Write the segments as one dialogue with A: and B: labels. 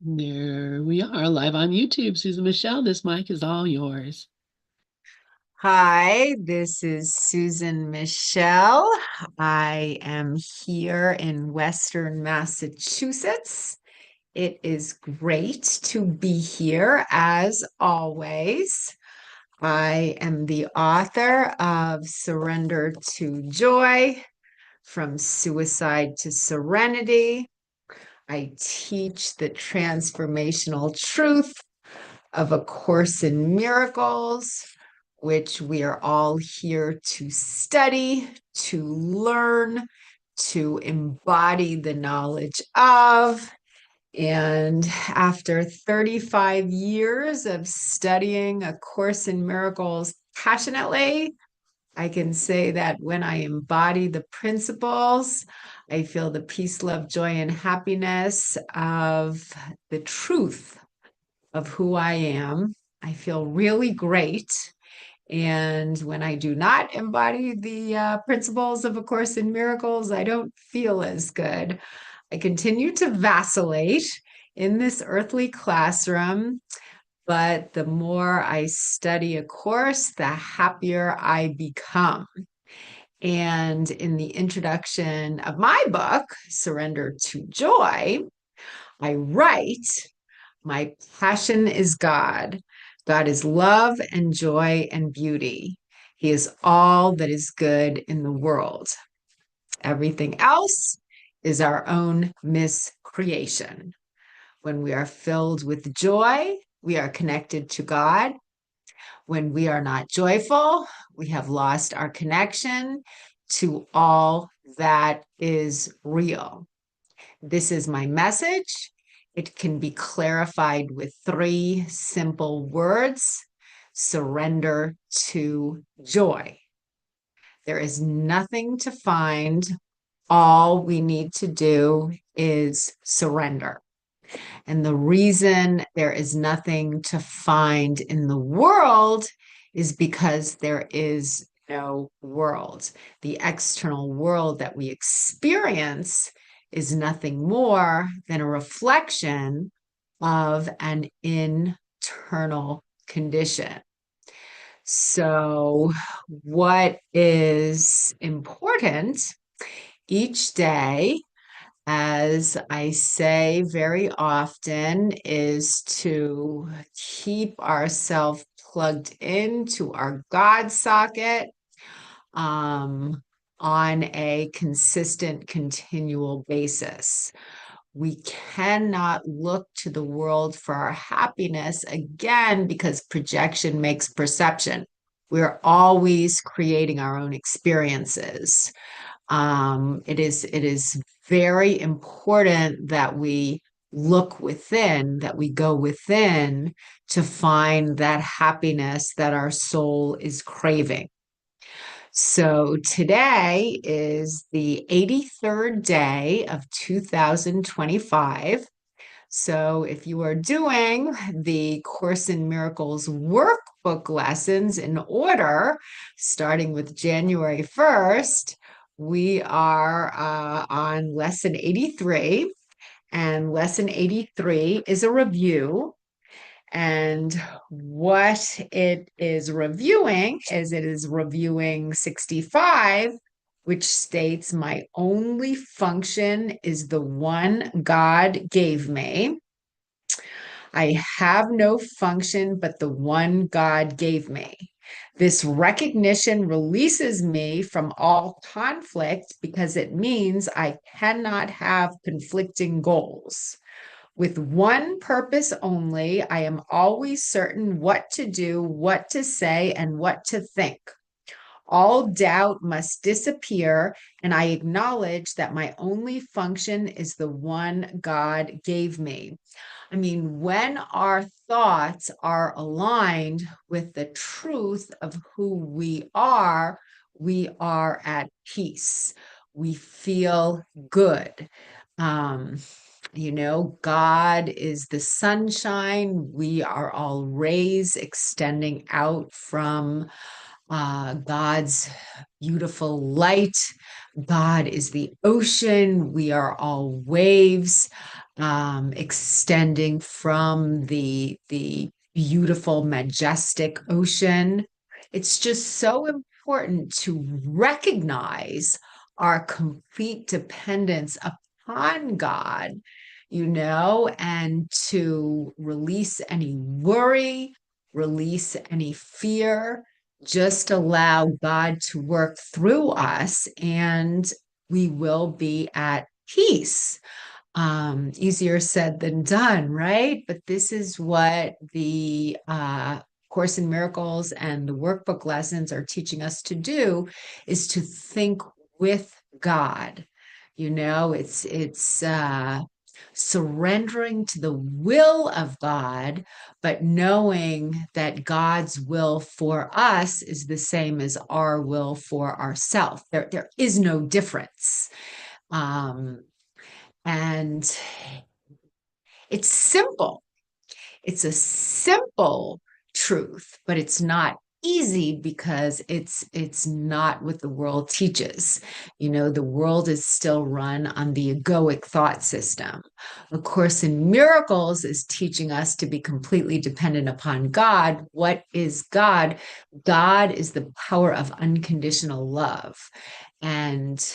A: There we are, live on YouTube. Susan Michelle, this mic is all yours.
B: Hi, this is Susan Michel. I am here in Western Massachusetts. It is great to be here as always. I am the author of Surrender to Joy, From Suicide to Serenity. I teach the transformational truth of A Course in Miracles, which we are all here to study, to learn, to embody the knowledge of. And after 35 years of studying A Course in Miracles passionately, I can say that when I embody the principles, I feel the peace, love, joy, and happiness of the truth of who I am. I feel really great. And when I do not embody the principles of A Course in Miracles, I don't feel as good. I continue to vacillate in this earthly classroom, but the more I study A Course, the happier I become. And in the introduction of my book, Surrender to Joy, I write, my passion is God. God is love and joy and beauty. He is all that is good in the world. Everything else is our own miscreation. When we are filled with joy, we are connected to God. When we are not joyful, we have lost our connection to all that is real. This is my message. It can be clarified with three simple words: surrender to joy. There is nothing to find. All we need to do is surrender. And the reason there is nothing to find in the world is because there is no world. The external world that we experience is nothing more than a reflection of an internal condition. So, what is important each day, as I say very often, is to keep ourselves plugged into our God socket um, on a consistent, continual basis. We cannot look to the world for our happiness again because projection makes perception. We're always creating our own experiences. It is very important that we look within, that we go within to find that happiness that our soul is craving. So today is the 83rd day of 2025. So if you are doing the Course in Miracles workbook lessons in order, starting with January 1st, we are on lesson 83. And lesson 83 is a review. And what it is reviewing is it is reviewing 65, which states, my only function is the one God gave me. I have no function but the one God gave me. This recognition releases me from all conflict because it means I cannot have conflicting goals. With one purpose only, I am always certain what to do, what to say, and what to think. All doubt must disappear, and I acknowledge that my only function is the one God gave me. I mean, when our thoughts are aligned with the truth of who we are at peace. We feel good. Um, God is the sunshine. We are all rays extending out from God's beautiful light. God is the ocean. We are all waves, extending from the beautiful, majestic ocean. It's just so important to recognize our complete dependence upon God, and to release any worry, release any fear, just allow God to work through us, and we will be at peace. Easier said than done, right? But this is what the Course in Miracles and the workbook lessons are teaching us to do, is to think with God. It's surrendering to the will of God, but knowing that God's will for us is the same as our will for ourselves. There is no difference. Um, and it's simple. It's a simple truth, but it's not easy because it's not what the world teaches. The world is still run on the egoic thought system. A Course in Miracles is teaching us to be completely dependent upon God. What is God? God is the power of unconditional love. And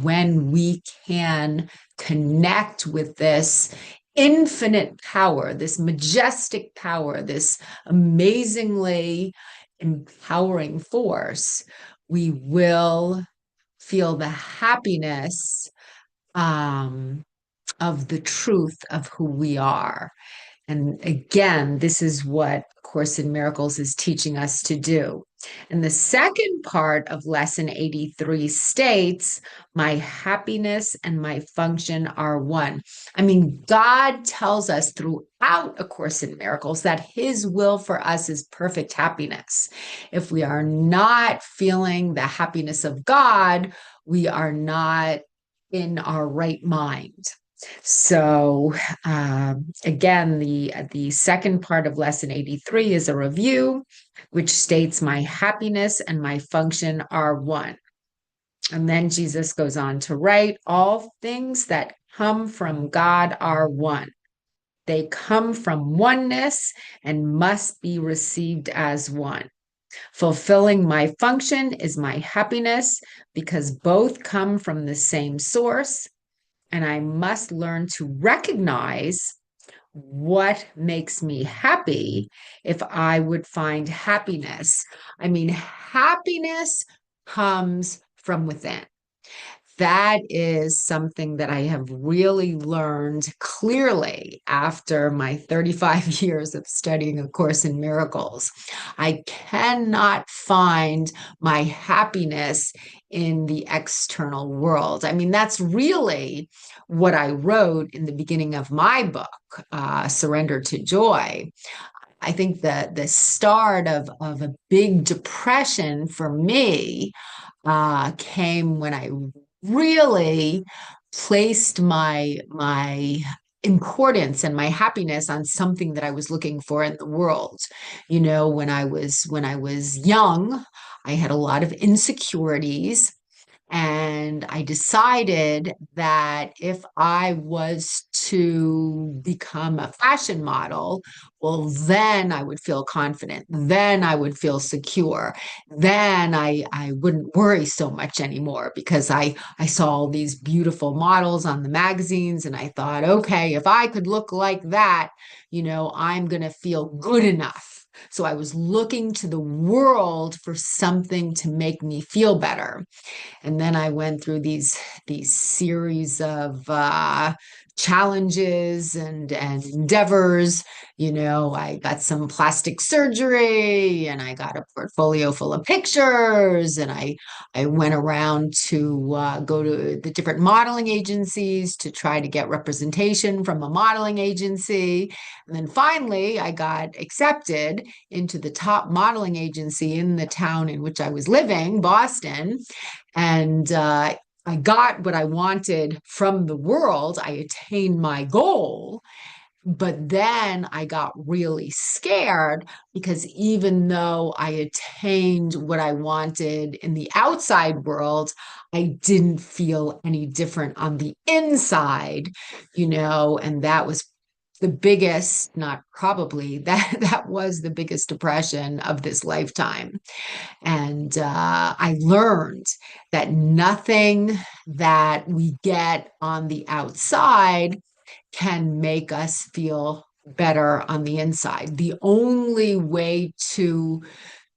B: when we can connect with this infinite power, this majestic power, this amazingly empowering force, we will feel the happiness of the truth of who we are. And again, this is what Course in Miracles is teaching us to do. And the second part of lesson 83 states, my happiness and my function are one. I mean, God tells us throughout A Course in Miracles that his will for us is perfect happiness. If we are not feeling the happiness of God, we are not in our right mind. So again, the second part of lesson 83 is a review, which states my happiness and my function are one. And then Jesus goes on to write, all things that come from God are one. They come from oneness and must be received as one. Fulfilling my function is my happiness because both come from the same source, and I must learn to recognize what makes me happy if I would find happiness. I mean, happiness comes from within. That is something that I have really learned clearly after my 35 years of studying A Course in Miracles. I cannot find my happiness in the external world. I mean, that's really what I wrote in the beginning of my book, Surrender to Joy. I think that the start of a big depression for me came when I really placed my importance and my happiness on something that I was looking for in the world. When I was young, I had a lot of insecurities. And I decided that if I was to become a fashion model, well, then I would feel confident. Then I would feel secure. Then I wouldn't worry so much anymore because I saw all these beautiful models on the magazines and I thought, okay, if I could look like that, I'm going to feel good enough. So I was looking to the world for something to make me feel better. And then I went through these series of challenges and endeavors. I got some plastic surgery and I got a portfolio full of pictures, and I went around to go to the different modeling agencies to try to get representation from a modeling agency. And then finally, I got accepted into the top modeling agency in the town in which I was living, Boston. And I got what I wanted from the world. I attained my goal. But then I got really scared because even though I attained what I wanted in the outside world, I didn't feel any different on the inside, and that was the biggest, not probably, that was the biggest depression of this lifetime. And I learned that nothing that we get on the outside can make us feel better on the inside. The only way to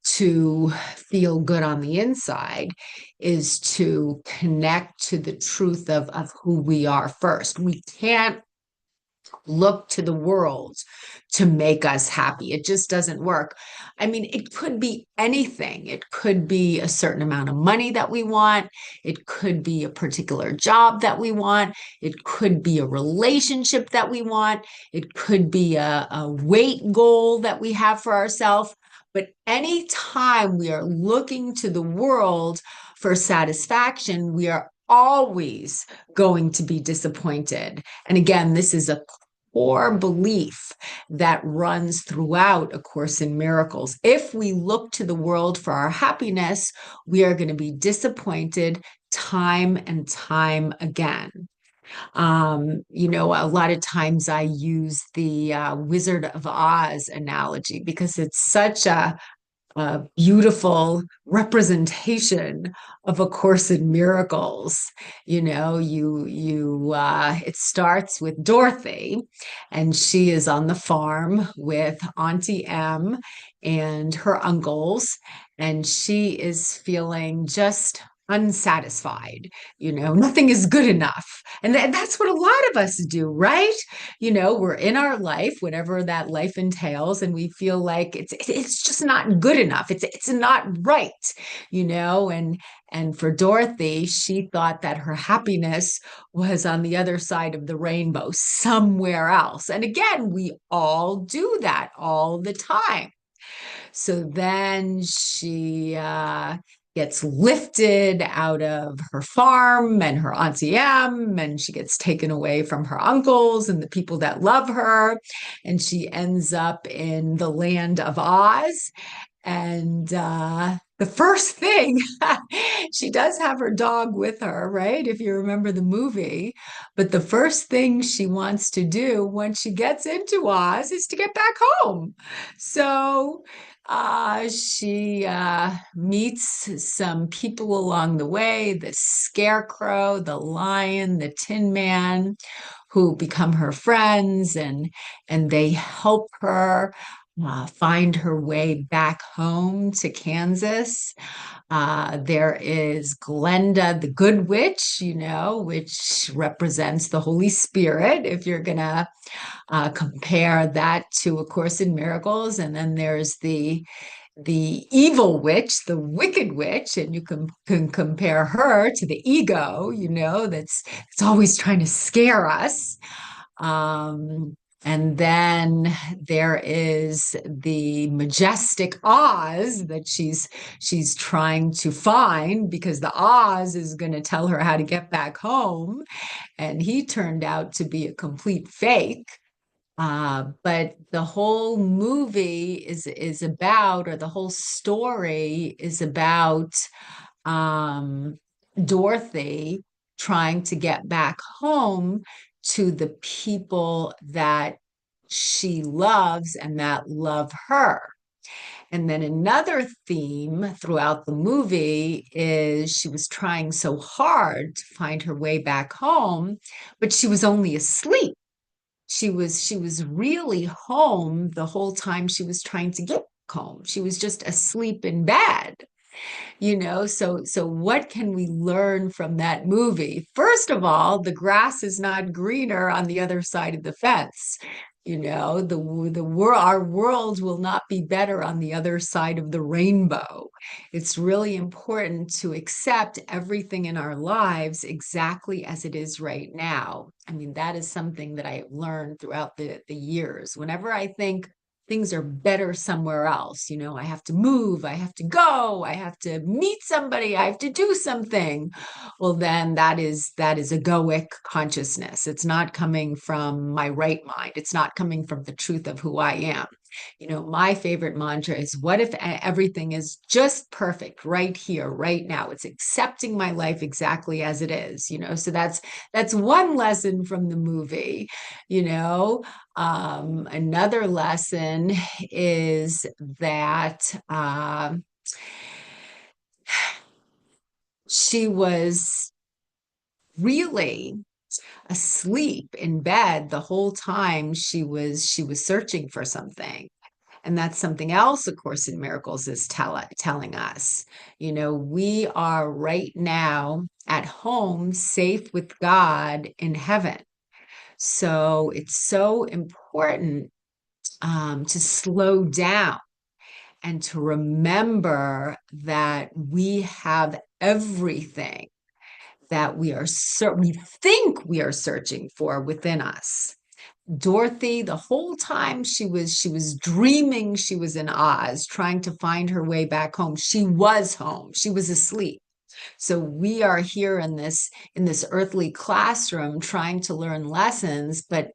B: feel good on the inside is to connect to the truth of who we are first. We can't look to the world to make us happy. It just doesn't work. I mean, it could be anything. It could be a certain amount of money that we want. It could be a particular job that we want. It could be a relationship that we want. It could be a weight goal that we have for ourselves. But anytime we are looking to the world for satisfaction, we are always going to be disappointed. And again, this is a core belief that runs throughout A Course in Miracles. If we look to the world for our happiness, we are going to be disappointed time and time again. A lot of times I use the Wizard of Oz analogy because it's such a beautiful representation of A Course in Miracles. It starts with Dorothy, and she is on the farm with Auntie Em and her uncles, and she is feeling just unsatisfied. Nothing is good enough. And that's what a lot of us do, right? We're in our life, whatever that life entails, and we feel like it's just not good enough. It's not right, and for Dorothy, she thought that her happiness was on the other side of the rainbow, somewhere else. And again, we all do that all the time. So then she gets lifted out of her farm and her Auntie Em, and she gets taken away from her uncles and the people that love her. And she ends up in the land of Oz. And the first thing, she does have her dog with her, right? If you remember the movie. But the first thing she wants to do when she gets into Oz is to get back home. So she meets some people along the way, the scarecrow, the lion, the tin man, who become her friends, and they help her find her way back home to Kansas. There is Glenda, the good witch, which represents the Holy Spirit, if you're going to compare that to A Course in Miracles. And then there's the evil witch, the wicked witch, and you can compare her to the ego, that's always trying to scare us. And then there is the majestic Oz that she's trying to find, because the Oz is going to tell her how to get back home, and he turned out to be a complete fake. But the whole movie is about, or the whole story is about um, Dorothy trying to get back home to the people that she loves and that love her. And then another theme throughout the movie is she was trying so hard to find her way back home, but she was only asleep. She was really home the whole time she was trying to get home. She was just asleep in bed. So what can we learn from that movie? First of all, the grass is not greener on the other side of the fence. Our world will not be better on the other side of the rainbow. It's really important to accept everything in our lives exactly as it is right now. I mean, that is something that I have learned throughout the years. Whenever I think things are better somewhere else. I have to move, I have to go, I have to meet somebody, I have to do something. Well, then that is egoic consciousness. It's not coming from my right mind. It's not coming from the truth of who I am. My favorite mantra is, what if everything is just perfect right here, right now? It's accepting my life exactly as it is. So that's one lesson from the movie. Another lesson is that she was really asleep in bed the whole time she was searching for something. And that's something else, of course, in Miracles is telling us. We are right now at home, safe with God in heaven. So it's so important to slow down and to remember that we have everything that we think we are searching for within us. Dorothy, the whole time she was dreaming she was in Oz, trying to find her way back home. She was home. She was asleep. So we are here in this earthly classroom trying to learn lessons, but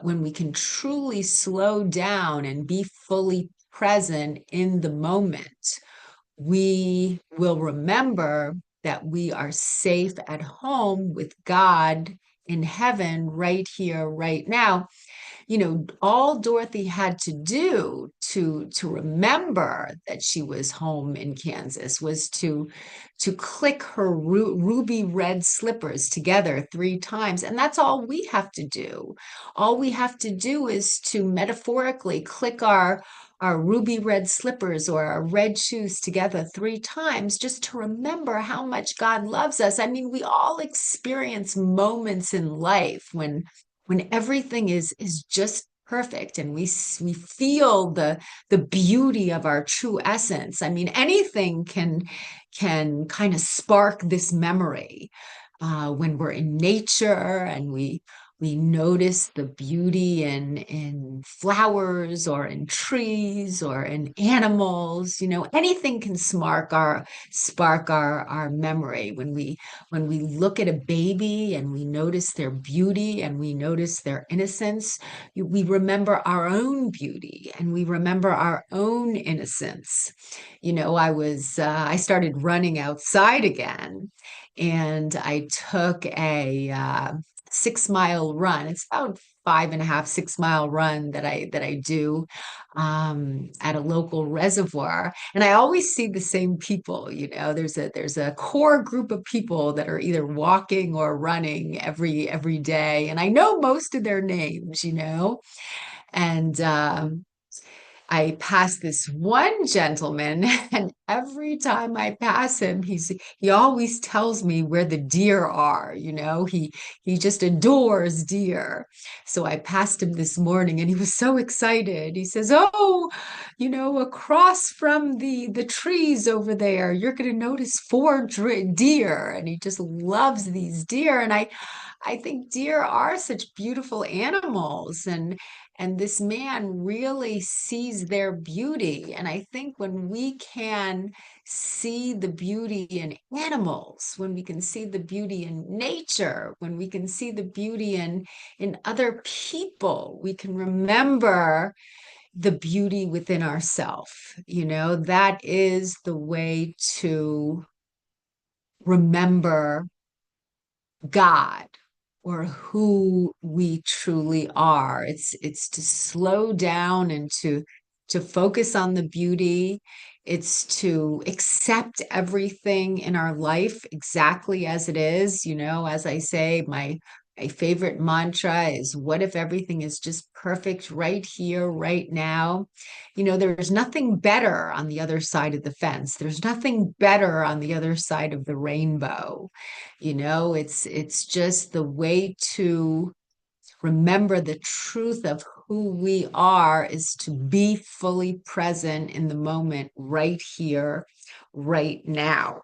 B: when we can truly slow down and be fully present in the moment, we will remember that we are safe at home with God in heaven right here, right now. All Dorothy had to do to remember that she was home in Kansas was to click her ruby red slippers together 3 times. And that's all we have to do. All we have to do is to metaphorically click our ruby red slippers or our red shoes together 3 times, just to remember how much God loves us. I mean, we all experience moments in life when everything is just perfect, and we feel the beauty of our true essence. I mean, anything can kind of spark this memory when we're in nature and we notice the beauty in flowers or in trees or in animals. Anything can spark our memory when we look at a baby and we notice their beauty and we notice their innocence. We remember our own beauty and we remember our own innocence. I started running outside again, and I took a 6 mile run. It's about 5.5, 6 mile run that I do at a local reservoir. And I always see the same people. There's a core group of people that are either walking or running every day. And I know most of their names. And I pass this one gentleman, and every time I pass him, he always tells me where the deer are. He just adores deer. So I passed him this morning, and he was so excited. He says, "Oh, across from the trees over there, you're going to notice 4 deer," and he just loves these deer. And I think deer are such beautiful animals, and this man really sees their beauty. And I think when we can see the beauty in animals, when we can see the beauty in nature, when we can see the beauty in other people, we can remember the beauty within ourselves. That is the way to remember God or who we truly are. It's to slow down and to focus on the beauty. It's to accept everything in our life exactly as it is. As I say, my favorite mantra is, what if everything is just perfect right here, right now? There's nothing better on the other side of the fence. There's nothing better on the other side of the rainbow. It's just the way to remember the truth of who we are is to be fully present in the moment right here, right now.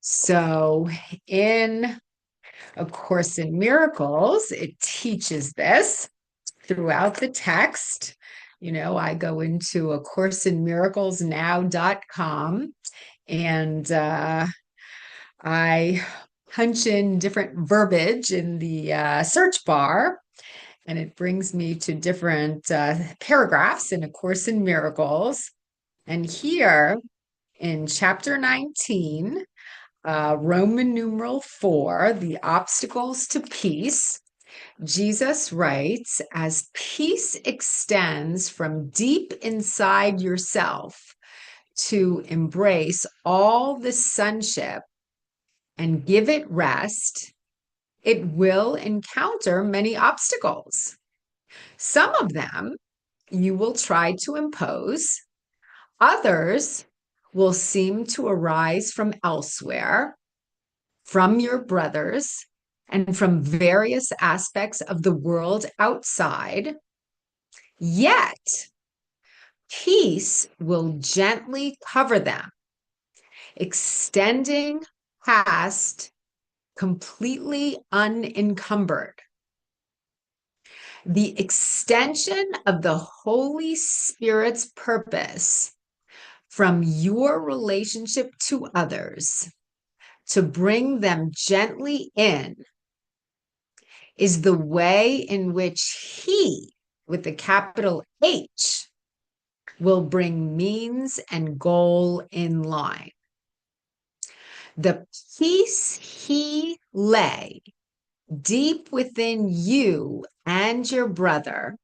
B: So in A Course in Miracles, it teaches this. throughout the text. I go into A Course in Miracles now.com, and I punch in different verbiage in the search bar, and it brings me to different paragraphs in A Course in Miracles. And here in chapter 19, Roman numeral 4, the obstacles to peace, Jesus writes, as peace extends from deep inside yourself to embrace all the sonship and give it rest, it will encounter many obstacles. Some of them you will try to impose, others will seem to arise from elsewhere, from your brothers, and from various aspects of the world outside. Yet, peace will gently cover them, extending past completely unencumbered. The extension of the Holy Spirit's purpose from your relationship to others to bring them gently in is the way in which He, with the capital H, will bring means and goal in line. The peace He lay deep within you and your brother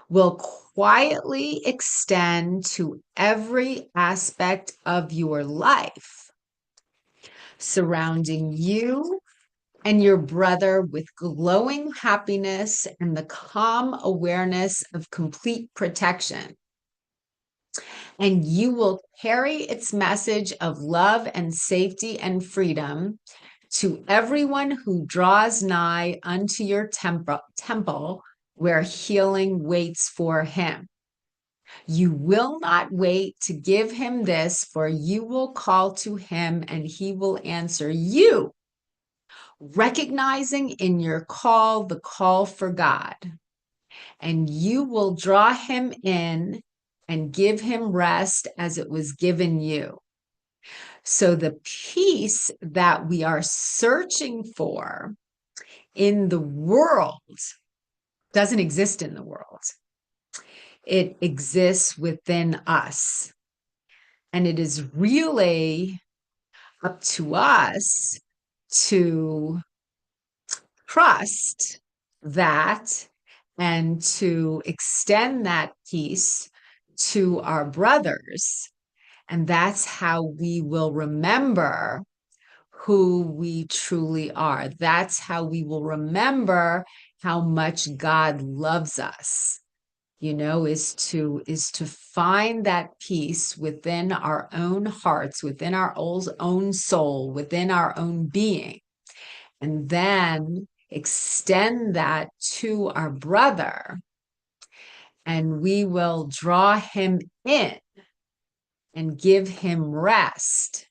B: will quietly extend to every aspect of your life, surrounding you and your brother with glowing happiness and the calm awareness of complete protection. And you will carry its message of love and safety and freedom to everyone who draws nigh unto your temple where healing waits for him. You will not wait to give him this, for you will call to him and he will answer you, recognizing in your call the call for God. And you will draw him in and give him rest as it was given you. So the peace that we are searching for in the world doesn't exist in the world. It exists within us. And it is really up to us to trust that and to extend that peace to our brothers. And that's how we will remember who we truly are. That's how we will remember how much God loves us, is to find that peace within our own hearts, within our own soul, within our own being, and then extend that to our brother, and we will draw him in and give him rest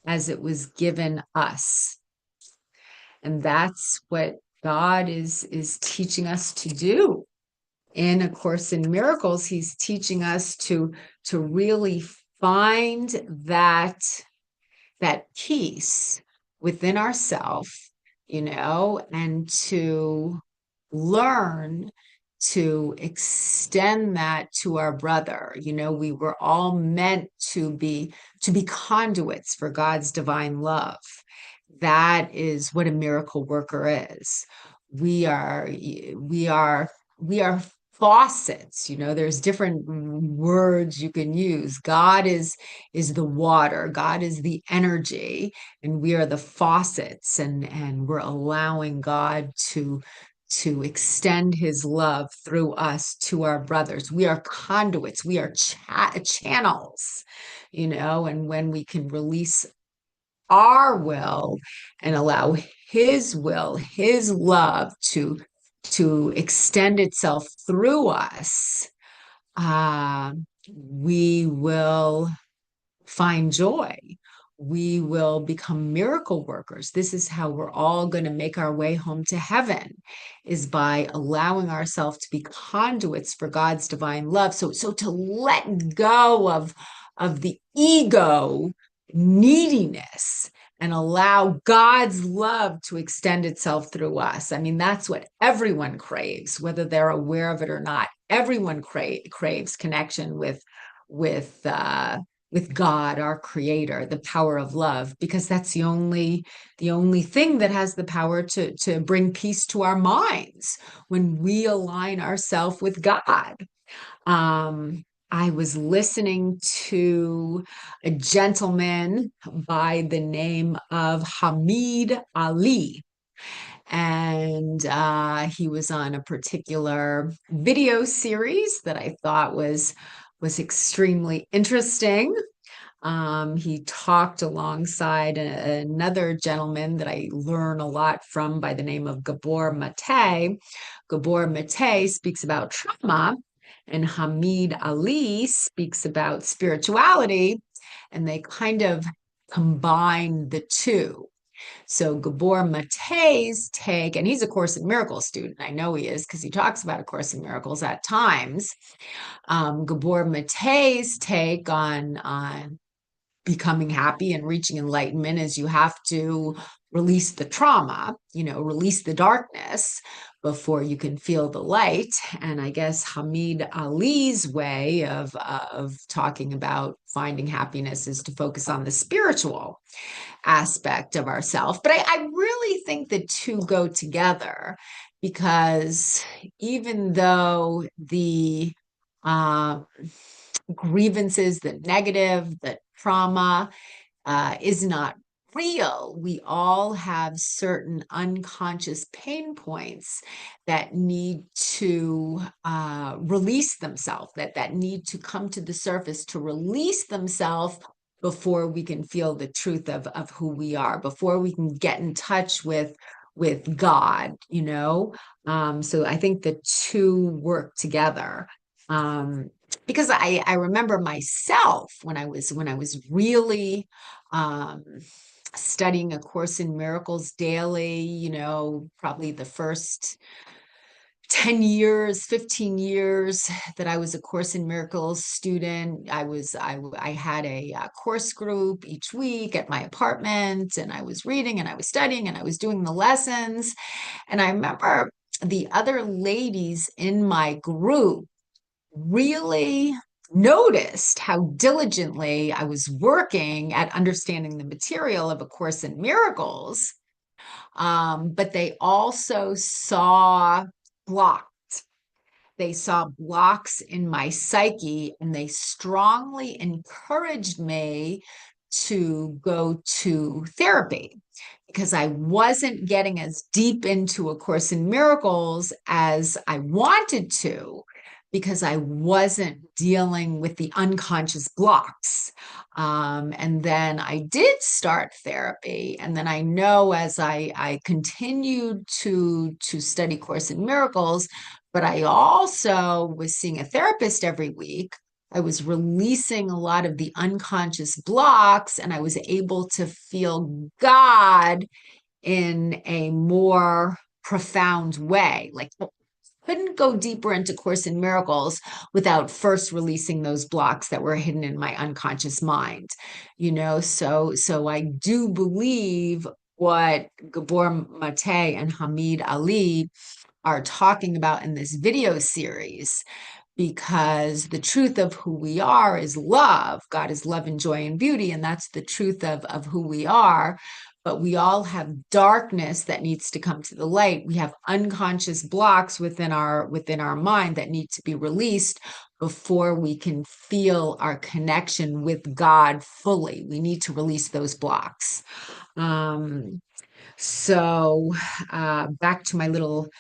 B: as it was given us. And that's what God is teaching us to do. In A Course in Miracles, he's teaching us to really find that peace within ourselves, and to learn to extend that to our brother. We were all meant to be conduits for God's divine love. That is what a miracle worker is. We are faucets. There's different words you can use. God is the water, God is the energy, and we are the faucets, and we're allowing God to extend his love through us to our brothers. We are conduits, we are channels, and when we can release our will and allow his will, his love to extend itself through us, we will find joy. we will become miracle workers. This is how we're all going to make our way home to heaven, is by allowing ourselves to be conduits for God's divine love. So to let go of the ego neediness and allow God's love to extend itself through us. I mean, that's what everyone craves, whether they're aware of it or not. Everyone craves connection with God, our creator, the power of love, because that's the only thing that has the power to bring peace to our minds when we align ourselves with God. Um, I was listening to a gentleman by the name of Hamid Ali, and he was on a particular video series that I thought was extremely interesting. He talked alongside another gentleman that I learn a lot from by the name of Gabor Mate. Gabor Mate speaks about trauma, and Hamid Ali speaks about spirituality, and they kind of combine the two. So Gabor Mate's take, and he's a Course in Miracles student. I know he is because he talks about A Course in Miracles at times. Gabor Mate's take on becoming happy and reaching enlightenment is you have to release the trauma, release the darkness before you can feel the light. And I guess Hamid Ali's way of talking about finding happiness is to focus on the spiritual aspect of ourself. But I really think the two go together, because even though the uh, grievances, the negative, the trauma is not real, we all have certain unconscious pain points that need to release themselves, that need to come to the surface to release themselves before we can feel the truth of who we are, before we can get in touch with God. So I think the two work together. Because I remember myself when I was really studying A Course in Miracles daily, probably the first 10 years, 15 years that I was a Course in Miracles student. I had a course group each week at my apartment, and I was reading and I was studying and I was doing the lessons. And I remember the other ladies in my group really noticed how diligently I was working at understanding the material of A Course in Miracles. But they also saw blocks. They saw blocks in my psyche, and they strongly encouraged me to go to therapy, because I wasn't getting as deep into A Course in Miracles as I wanted to, because I wasn't dealing with the unconscious blocks. And then I did start therapy. And then I know as I continued to study Course in Miracles, but I also was seeing a therapist every week. I was releasing a lot of the unconscious blocks, and I was able to feel God in a more profound way. Like, couldn't go deeper into Course in Miracles without first releasing those blocks that were hidden in my unconscious mind. So I do believe what Gabor Mate and Hamid Ali are talking about in this video series, because the truth of who we are is love. God is love and joy and beauty, and that's the truth of who we are. But we all have darkness that needs to come to the light. We have unconscious blocks within our mind that need to be released before we can feel our connection with God fully. We need to release those blocks. So back to my little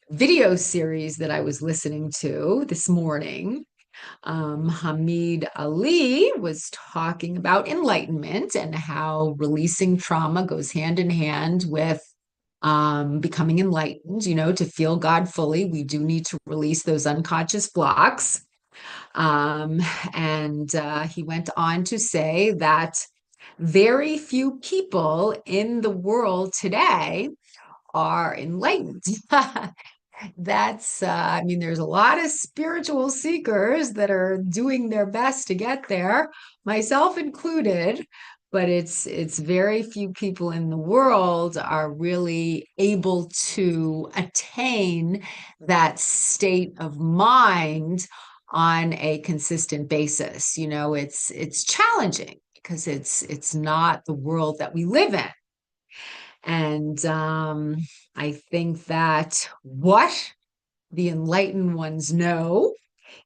B: video series that I was listening to this morning. Hamid Ali was talking about enlightenment and how releasing trauma goes hand in hand with becoming enlightened. To feel God fully, we do need to release those unconscious blocks. And he went on to say that Very few people in the world today are enlightened. I mean, there's a lot of spiritual seekers that are doing their best to get there, myself included, but it's very few people in the world are really able to attain that state of mind on a consistent basis. It's challenging because it's not the world that we live in. And I think that what the enlightened ones know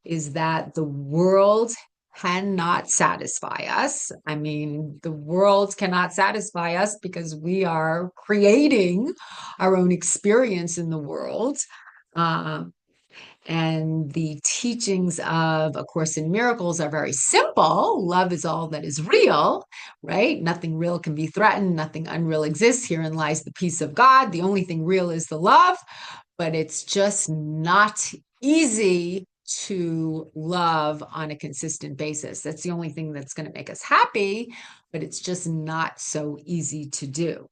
B: is that the world cannot satisfy us. I mean, the world cannot satisfy us because we are creating our own experience in the world. Um, and the teachings of A Course in Miracles are very simple. Love is all that is real, right? Nothing real can be threatened. Nothing unreal exists. Herein lies the peace of God. The only thing real is the love, but it's just not easy to love on a consistent basis. That's the only thing that's going to make us happy, but it's just not so easy to do.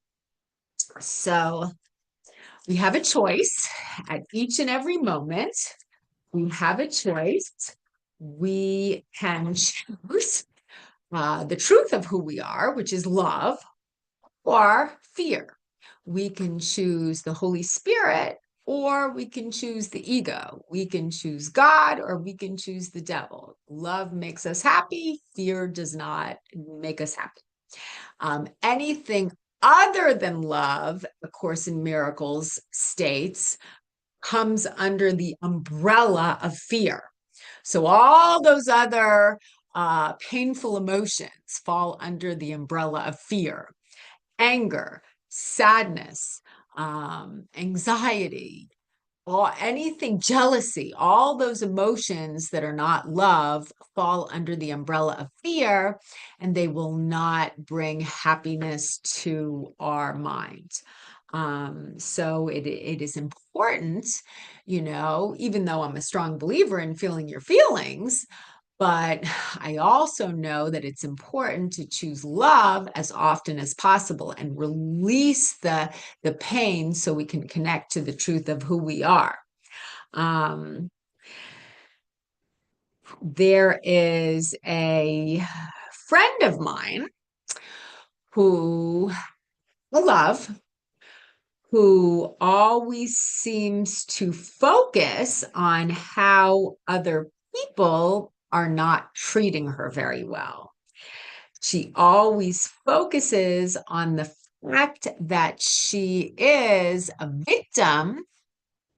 B: So we have a choice at each and every moment. We have a choice. We can choose the truth of who we are, which is love, or fear. We can choose the Holy Spirit, or we can choose the ego. We can choose God, or we can choose the devil. Love makes us happy. Fear does not make us happy. Anything other than love, A Course in Miracles states, comes under the umbrella of fear. So all those other painful emotions fall under the umbrella of fear: anger, sadness, anxiety, or anything, jealousy. All those emotions that are not love fall under the umbrella of fear, and they will not bring happiness to our mind. So it is important, even though I'm a strong believer in feeling your feelings, but I also know that it's important to choose love as often as possible and release the pain so we can connect to the truth of who we are. There is a friend of mine who I love, who always seems to focus on how other people are not treating her very well. She always focuses on the fact that she is a victim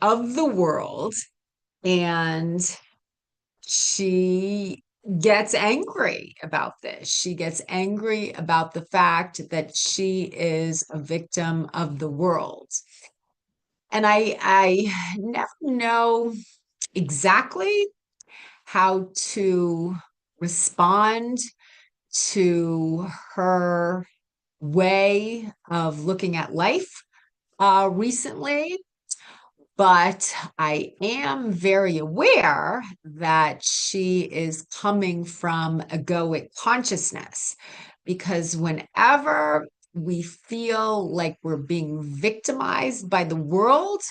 B: of the world, and she gets angry about this. She gets angry about the fact that she is a victim of the world. And I never know exactly how to respond to her way of looking at life recently, but I am very aware that she is coming from egoic consciousness, because whenever we feel like we're being victimized by the world,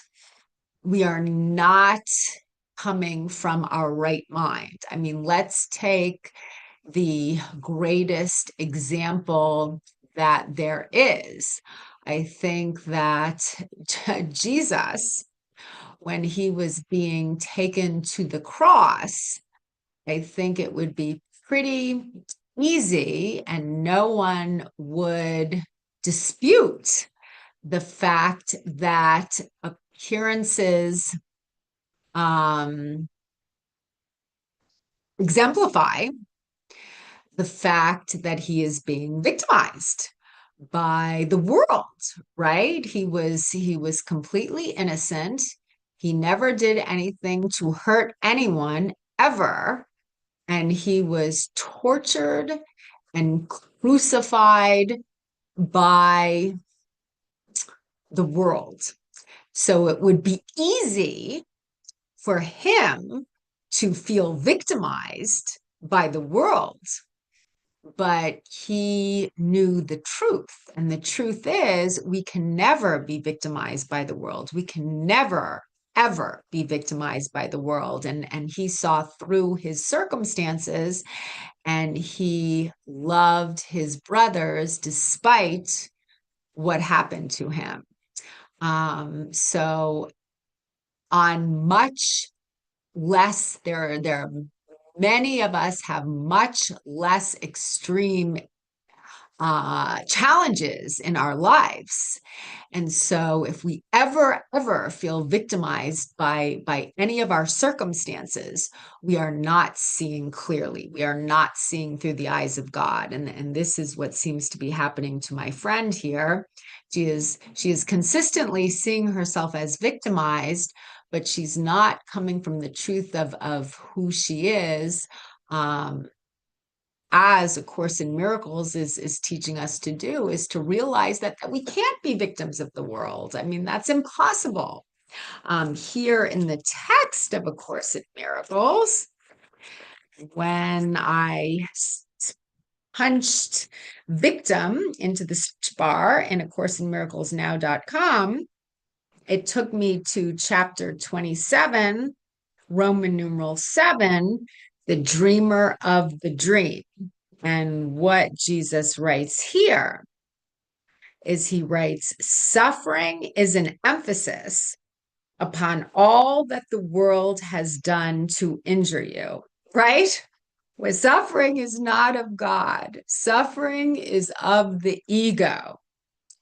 B: we are not coming from our right mind. I mean, let's take the greatest example that there is. I think that Jesus, when he was being taken to the cross, I think it would be pretty easy and no one would dispute the fact that appearances exemplify the fact that he is being victimized by the world, right? He was completely innocent. He never did anything to hurt anyone ever, and he was tortured and crucified by the world. So it would be easy for him to feel victimized by the world, but he knew the truth. And the truth is, we can never be victimized by the world. We can never, ever be victimized by the world. And he saw through his circumstances, and he loved his brothers despite what happened to him. So on much less, there many of us have much less extreme challenges in our lives. And so if we ever feel victimized by any of our circumstances, we are not seeing clearly. We are not seeing through the eyes of God. And this is what seems to be happening to my friend here. She is consistently seeing herself as victimized, but she's not coming from the truth of who she is. As A Course in Miracles is teaching us to do, is to realize that we can't be victims of the world. I mean, that's impossible. Here in the text of A Course in Miracles, when I punched victim into the search bar in A Course in Miracles now.com, it took me to chapter 27, Roman numeral 7, the dreamer of the dream. And what Jesus writes here is he writes, suffering is an emphasis upon all that the world has done to injure you, right? Where suffering is not of God, suffering is of the ego.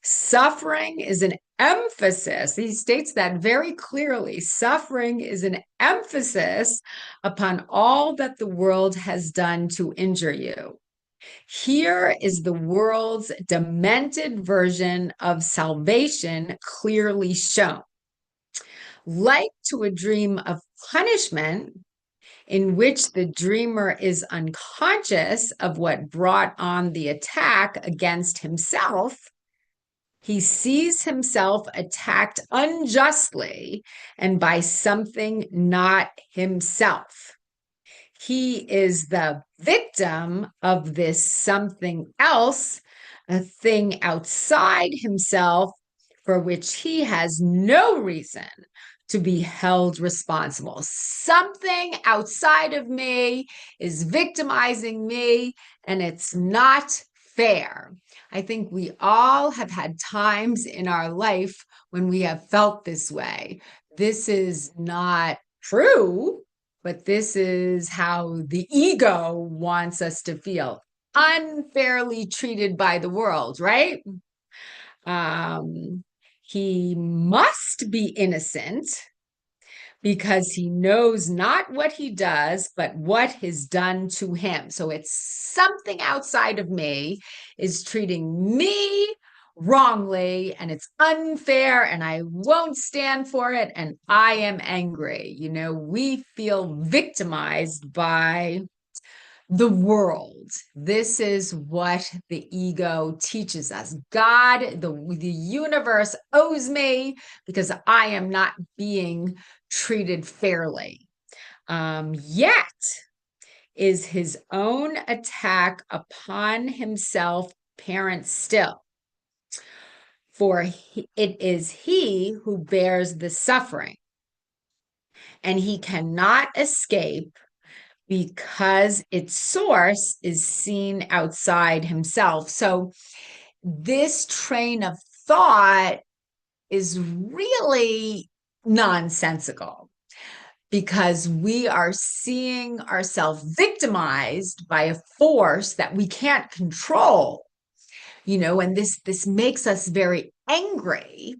B: Suffering is an emphasis. He states that very clearly. Suffering is an emphasis upon all that the world has done to injure you. Here is the world's demented version of salvation clearly shown. Like to a dream of punishment, in which the dreamer is unconscious of what brought on the attack against himself, he sees himself attacked unjustly and by something not himself. He is the victim of this something else, a thing outside himself for which he has no reason to be held responsible. Something outside of me is victimizing me, and it's not fair. I think we all have had times in our life when we have felt this way. This is not true, but this is how the ego wants us to feel, unfairly treated by the world, right? He must be innocent because he knows not what he does, but what is done to him. So it's something outside of me is treating me wrongly, and it's unfair, and I won't stand for it, and I am angry. You know, we feel victimized by the world. This is what the ego teaches us. God, the universe owes me because I am not being treated fairly. Yet is his own attack upon himself parent still. For it is he who bears the suffering, and he cannot escape because its source is seen outside himself. So this train of thought is really nonsensical because we are seeing ourselves victimized by a force that we can't control, you know, and this makes us very angry.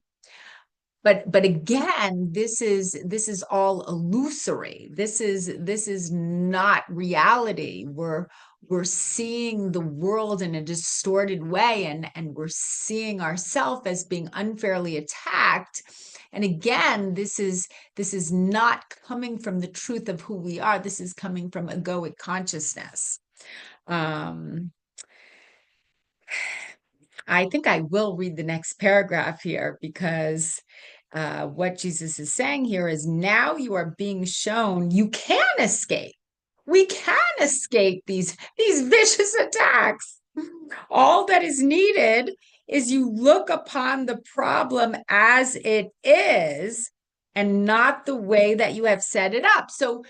B: But again, this is all illusory. This is not reality. We're seeing the world in a distorted way, and we're seeing ourselves as being unfairly attacked. And again, this is not coming from the truth of who we are. This is coming from egoic consciousness. I think I will read the next paragraph here, because what Jesus is saying here is, now you are being shown you can escape. We can escape these vicious attacks. All that is needed is you look upon the problem as it is and not the way that you have set it up. So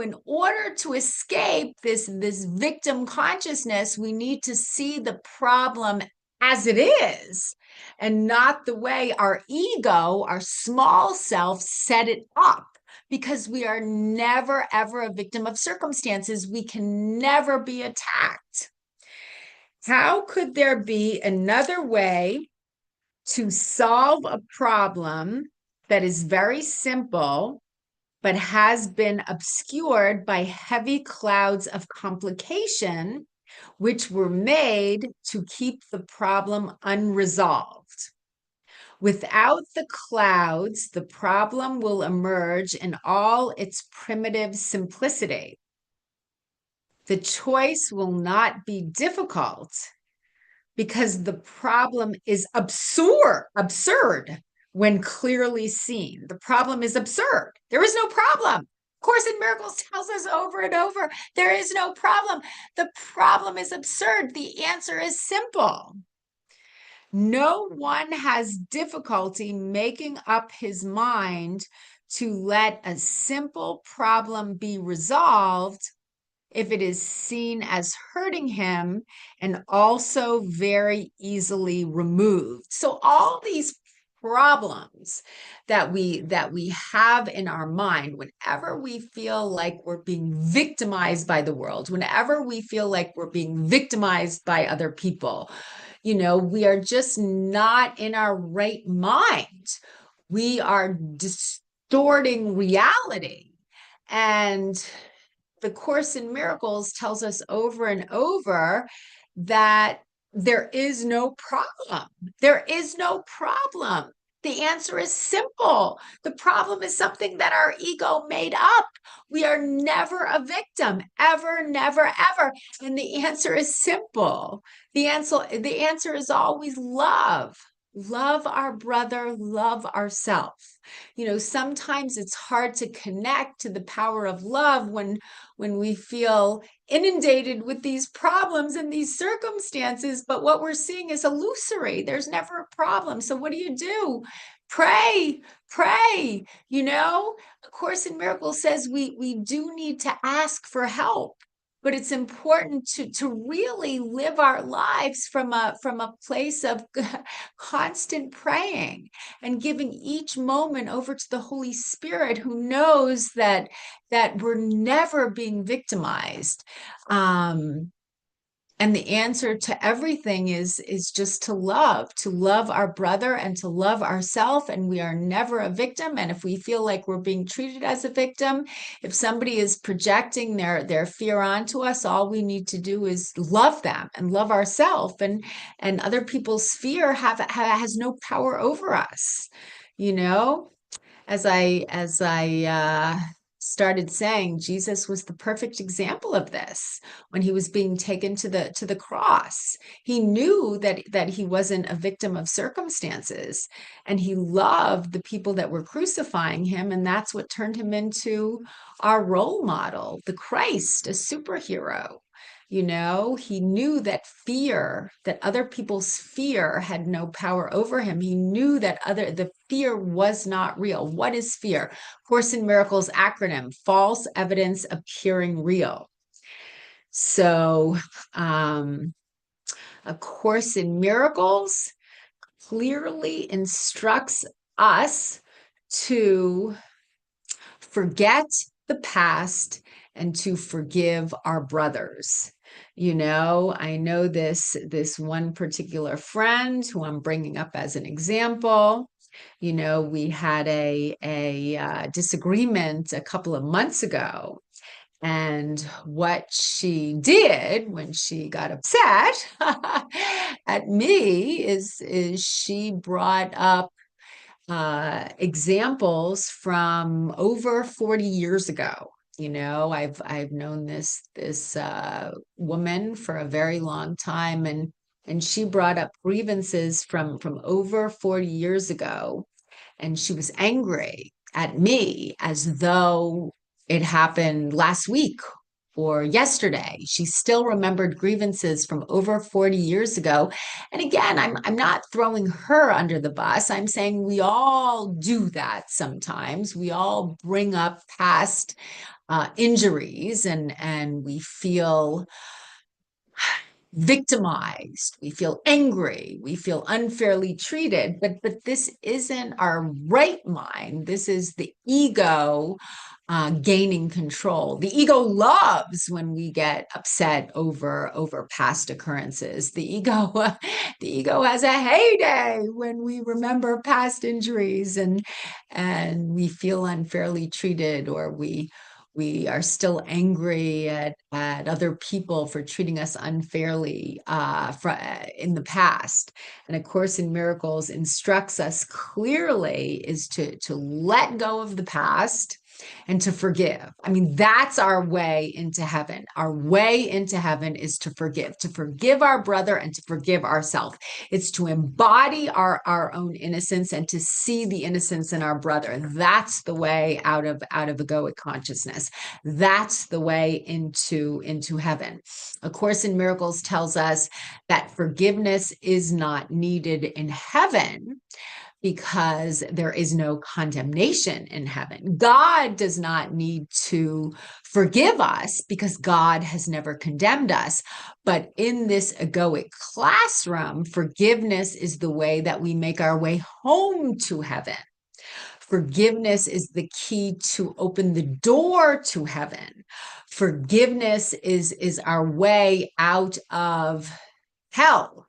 B: in order to escape this victim consciousness, we need to see the problem as it is and not the way our ego, our small self, set it up, because we are never ever a victim of circumstances. We can never be attacked. How could there be another way to solve a problem that is very simple but has been obscured by heavy clouds of complication, which were made to keep the problem unresolved? Without the clouds, the problem will emerge in all its primitive simplicity. The choice will not be difficult because the problem is absurd when clearly seen. The problem is absurd. There is no problem. Course in Miracles tells us over and over, there is no problem. The problem is absurd. The answer is simple. No one has difficulty making up his mind to let a simple problem be resolved if it is seen as hurting him and also very easily removed. So all these problems that we have in our mind, whenever we feel like we're being victimized by the world, whenever we feel like we're being victimized by other people, we are just not in our right mind. We are distorting reality. And the Course in Miracles tells us over and over that there is no problem. There is no problem. The answer is simple. The problem is something that our ego made up. We are never a victim, ever, never, ever. And the answer is simple. The answer is always love. Love our brother, love ourselves. Sometimes it's hard to connect to the power of love when we feel inundated with these problems and these circumstances, but what we're seeing is illusory. There's never a problem. So what do? Pray, pray. A Course in Miracles says we do need to ask for help, but it's important to really live our lives from a place of constant praying and giving each moment over to the Holy Spirit, who knows that we're never being victimized. And the answer to everything is just to love our brother and to love ourselves. And we are never a victim. And if we feel like we're being treated as a victim, if somebody is projecting their fear onto us, all we need to do is love them and love ourselves. And other people's fear has no power over us. As I started saying, Jesus was the perfect example of this when he was being taken to the cross. He knew that he wasn't a victim of circumstances, and he loved the people that were crucifying him, and that's what turned him into our role model, the Christ, a superhero. He knew that other people's fear had no power over him. He knew that the fear was not real. What is fear? Course in Miracles acronym: false evidence appearing real. So, A Course in Miracles clearly instructs us to forget the past and to forgive our brothers. I know this one particular friend who I'm bringing up as an example. We had a disagreement a couple of months ago, and what she did when she got upset at me is she brought up examples from over 40 years ago. I've known this woman for a very long time, and she brought up grievances from over 40 years ago, and she was angry at me as though it happened last week or yesterday. She still remembered grievances from over 40 years ago. And again, I'm not throwing her under the bus. I'm saying we all do that sometimes. We all bring up past injuries, and we feel victimized, we feel angry, we feel unfairly treated, but this isn't our right mind. This is the ego gaining control. The ego loves when we get upset over past occurrences. The ego has a heyday when we remember past injuries, and we feel unfairly treated, or we are still angry at other people for treating us unfairly in the past. And A Course in Miracles instructs us clearly is to let go of the past and to forgive. I mean, that's our way into heaven. Our way into heaven is to forgive our brother and to forgive ourselves. It's to embody our own innocence and to see the innocence in our brother. That's the way out of egoic consciousness. That's the way into heaven. A Course in Miracles tells us that forgiveness is not needed in heaven because there is no condemnation in heaven. God does not need to forgive us because God has never condemned us. But in this egoic classroom, forgiveness is the way that we make our way home to heaven. Forgiveness is the key to open the door to heaven. Forgiveness is our way out of hell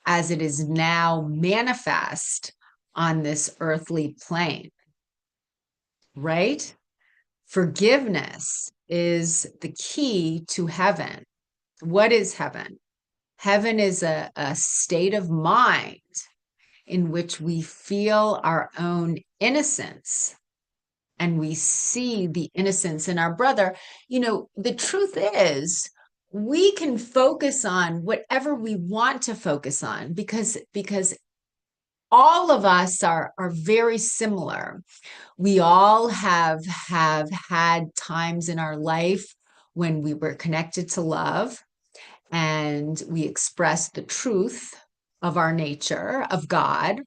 B: as it is now manifest on this earthly plane, right? Forgiveness is the key to heaven. What is heaven? Heaven is a state of mind in which we feel our own innocence and we see the innocence in our brother. You know, the truth is, we can focus on whatever we want to focus on because all of us are very similar. We all have had times in our life when we were connected to love and we expressed the truth of our nature, of God.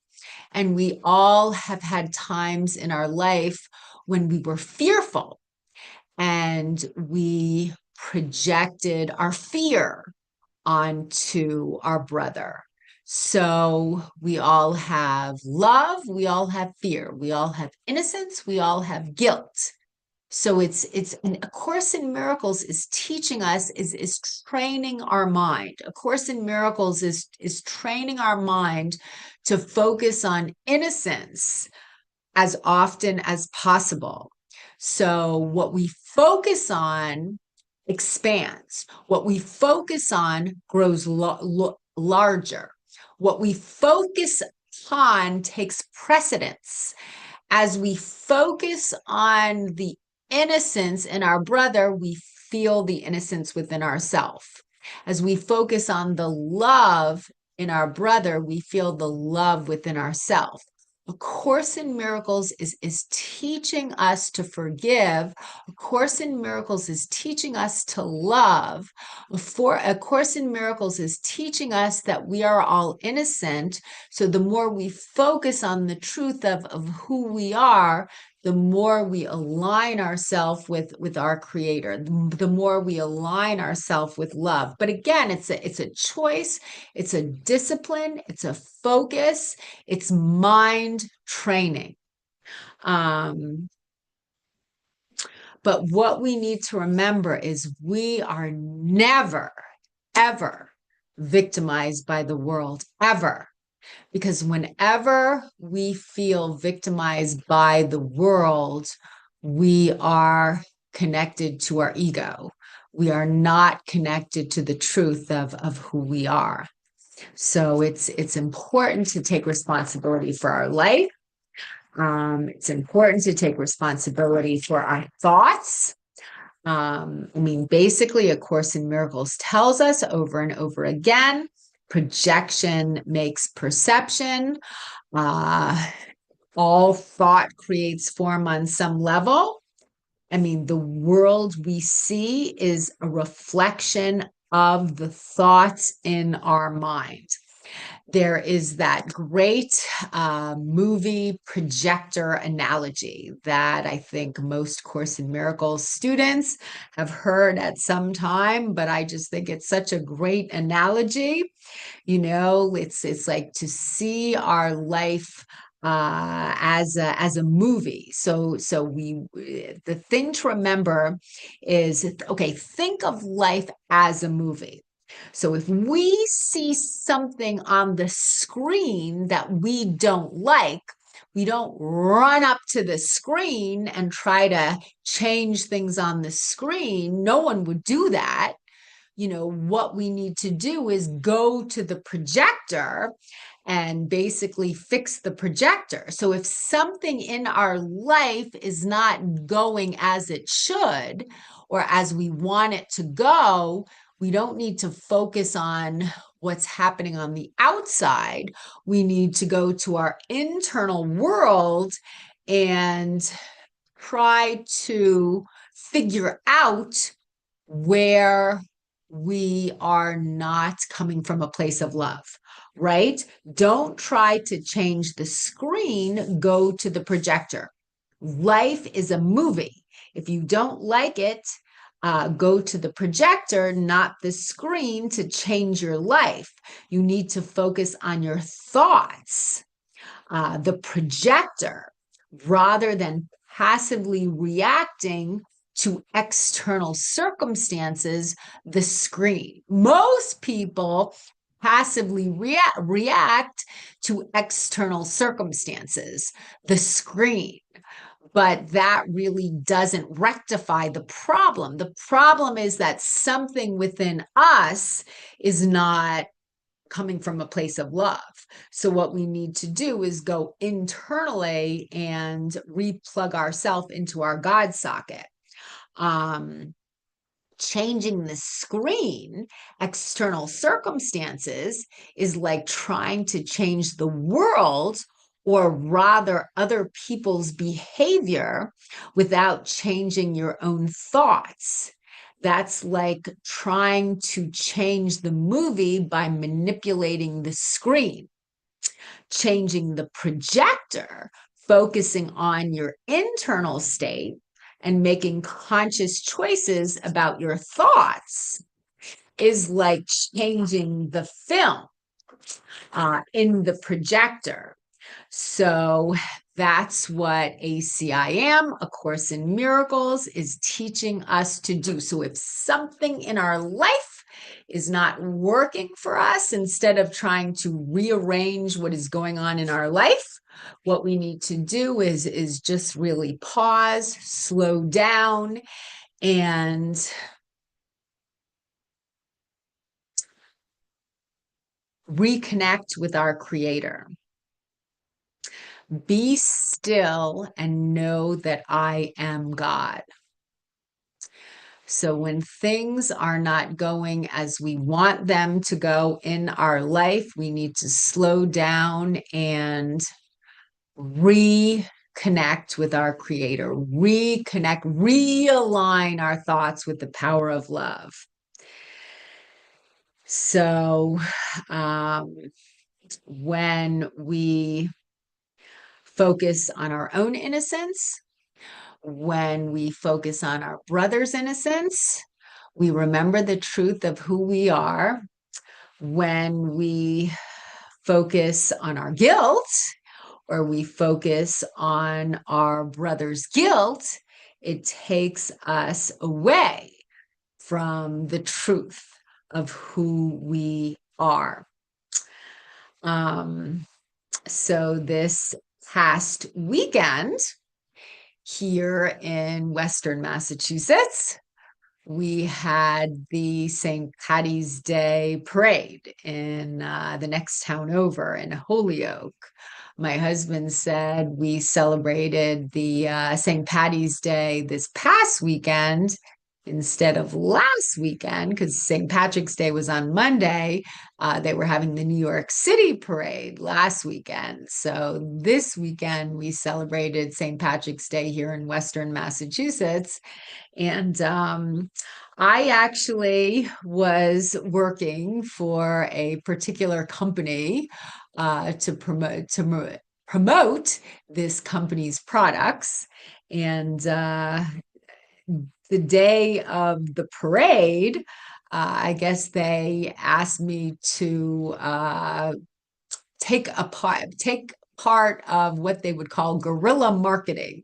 B: And we all have had times in our life when we were fearful and we projected our fear onto our brother. So we all have love, we all have fear, we all have innocence, we all have guilt. So it's A Course in Miracles is teaching us, is training our mind. A Course in Miracles is training our mind to focus on innocence as often as possible. So what we focus on expands. What we focus on grows larger. What we focus on takes precedence. As we focus on the innocence in our brother, we feel the innocence within ourselves. As we focus on the love in our brother, we feel the love within ourselves. A Course in Miracles is teaching us to forgive. A Course in Miracles is teaching us to love. A Course in Miracles is teaching us that we are all innocent. So the more we focus on the truth of who we are, the more we align ourselves with our creator, the more we align ourselves with love. But again, it's a choice, it's a discipline, it's a focus, it's mind training. But what we need to remember is we are never, ever victimized by the world, ever. Because whenever we feel victimized by the world, we are connected to our ego. We are not connected to the truth of who we are. So it's important to take responsibility for our life. It's important to take responsibility for our thoughts. I mean, basically, A Course in Miracles tells us over and over again, projection makes perception. All thought creates form on some level. I mean, the world we see is a reflection of the thoughts in our mind. There is that great movie projector analogy that I think most Course in Miracles students have heard at some time, but I just think it's such a great analogy. You know, it's like to see our life as a movie. So we the thing to remember is, okay, think of life as a movie. So if we see something on the screen that we don't like, we don't run up to the screen and try to change things on the screen. No one would do that. You know, what we need to do is go to the projector and basically fix the projector. So if something in our life is not going as it should or as we want it to go, we don't need to focus on what's happening on the outside. We need to go to our internal world and try to figure out where we are not coming from a place of love, right? Don't try to change the screen, go to the projector. Life is a movie. If you don't like it, go to the projector, not the screen, to change your life. You need to focus on your thoughts, the projector, rather than passively reacting to external circumstances, the screen. Most people passively react to external circumstances, the screen. But that really doesn't rectify the problem. The problem is that something within us is not coming from a place of love. So what we need to do is go internally and replug ourselves into our God socket. Changing the screen, external circumstances, is like trying to change the world, or rather other people's behavior, without changing your own thoughts. That's like trying to change the movie by manipulating the screen. Changing the projector, focusing on your internal state and making conscious choices about your thoughts, is like changing the film in the projector. So that's what ACIM, A Course in Miracles, is teaching us to do. So if something in our life is not working for us, instead of trying to rearrange what is going on in our life, what we need to do is just really pause, slow down, and reconnect with our Creator. Be still and know that I am God. So when things are not going as we want them to go in our life, we need to slow down and reconnect with our Creator, reconnect, realign our thoughts with the power of love. So when we focus on our own innocence, when we focus on our brother's innocence, we remember the truth of who we are. When we focus on our guilt, or we focus on our brother's guilt, it takes us away from the truth of who we are. So this past weekend here in Western Massachusetts, we had the St. Patty's Day parade in the next town over in Holyoke. My husband said we celebrated the St. Patty's Day this past weekend instead of last weekend, because St. Patrick's Day was on Monday, they were having the New York City parade last weekend. So this weekend, we celebrated St. Patrick's Day here in Western Massachusetts. And I actually was working for a particular company to promote this company's products. And the day of the parade, I guess they asked me to take part of what they would call guerrilla marketing.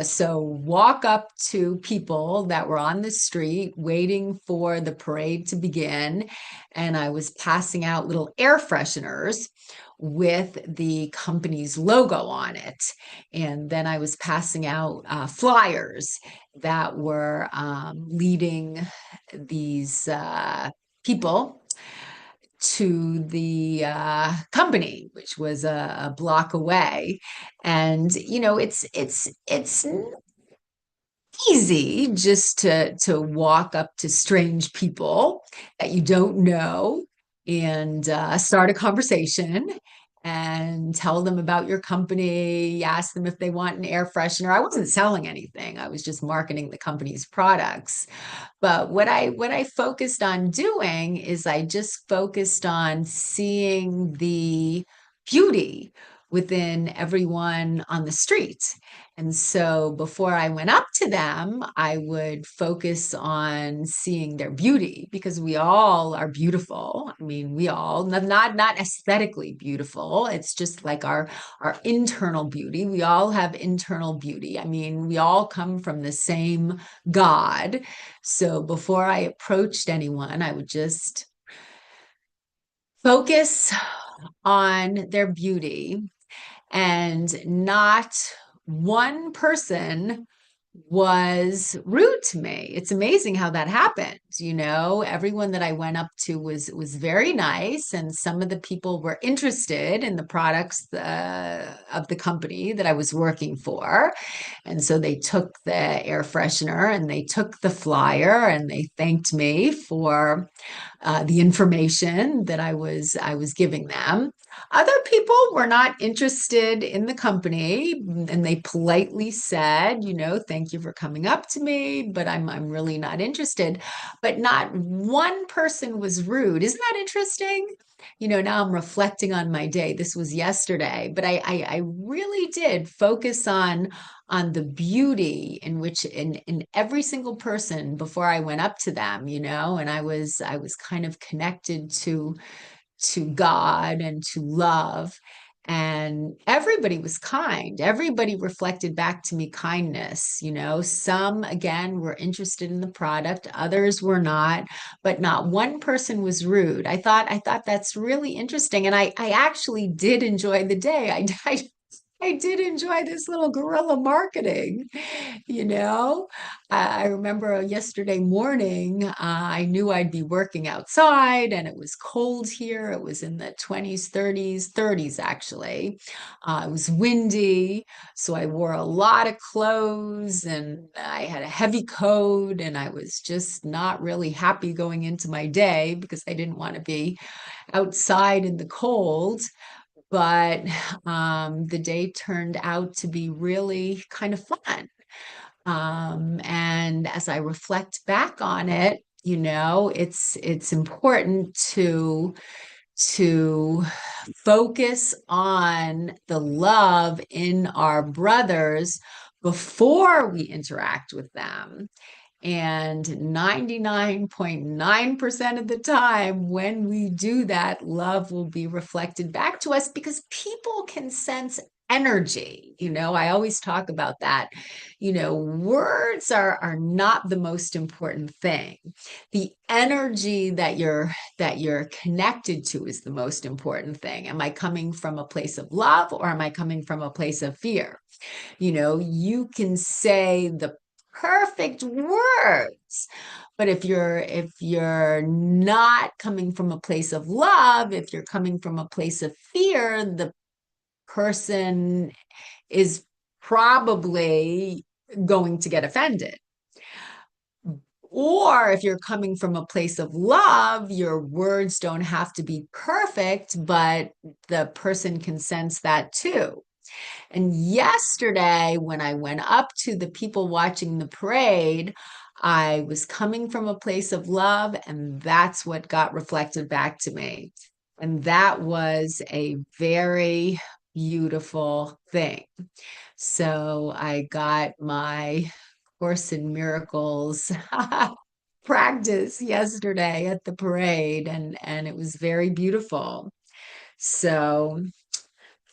B: So walk up to people that were on the street waiting for the parade to begin, and I was passing out little air fresheners with the company's logo on it. And then I was passing out flyers that were leading these people to the company, which was a block away. And it's easy just to walk up to strange people that you don't know and start a conversation and tell them about your company, ask them if they want an air freshener. I wasn't selling anything. I was just marketing the company's products. But what I focused on doing is I just focused on seeing the beauty within everyone on the street. And so before I went up to them, I would focus on seeing their beauty because we all are beautiful. I mean, we all not aesthetically beautiful. It's just like our internal beauty. We all have internal beauty. I mean, we all come from the same God. So before I approached anyone, I would just focus on their beauty, and not one person was rude to me. It's amazing how that happened. Everyone that I went up to was very nice, and some of the people were interested in the products of the company that I was working for. And so they took the air freshener and they took the flyer and they thanked me for the information that I was giving them. Other people were not interested in the company, and they politely said, thank you for coming up to me, but I'm really not interested. But not one person was rude. Isn't that interesting? Now I'm reflecting on my day. This was yesterday, but I really did focus on the beauty in which in every single person before I went up to them, and I was kind of connected to God and to love. And everybody was kind. Everybody reflected back to me kindness. Some, again, were interested in the product, others were not, but not one person was rude. I thought that's really interesting. And I actually did enjoy the day. I did enjoy this little guerrilla marketing, you know. I remember yesterday morning, I knew I'd be working outside and it was cold here. It was in the 20s, 30s actually. It was windy, so I wore a lot of clothes and I had a heavy coat, and I was just not really happy going into my day because I didn't want to be outside in the cold. But the day turned out to be really kind of fun. And as I reflect back on it, it's important to focus on the love in our brothers before we interact with them. And 99.9% of the time, when we do that, love will be reflected back to us because people can sense energy. I always talk about that. Words are not the most important thing. The energy that you're connected to is the most important thing. Am I coming from a place of love, or am I coming from a place of fear? You can say the perfect words, but if you're not coming from a place of love, if you're coming from a place of fear, the person is probably going to get offended. Or if you're coming from a place of love, your words don't have to be perfect, but the person can sense that too. And yesterday, when I went up to the people watching the parade, I was coming from a place of love, and that's what got reflected back to me. And that was a very beautiful thing. So I got my Course in Miracles practice yesterday at the parade, and it was very beautiful. So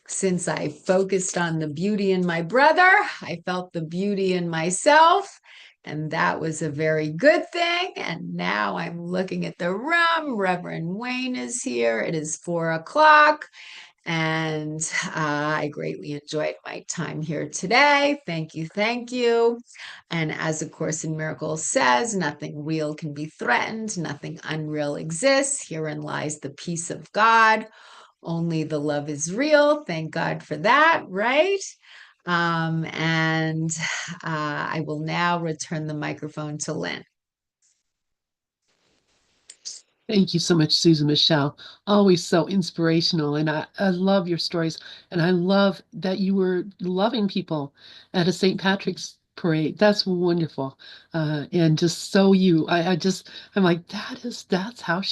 B: since I focused on the beauty in my brother, I felt the beauty in myself. And that was a very good thing. And now I'm looking at the room. Reverend Wayne is here. It is 4 o'clock. And I greatly enjoyed my time here today. Thank you. Thank you. And as A Course in Miracles says, nothing real can be threatened, nothing unreal exists. Herein lies the peace of God. Only the love is real. Thank God for that, right? And I will now return the microphone to Lynn.
A: Thank you so much, Susan Michelle. Always so inspirational. And I love your stories. And I love that you were loving people at a St. Patrick's parade. That's wonderful. And just so you, I'm like, that's how she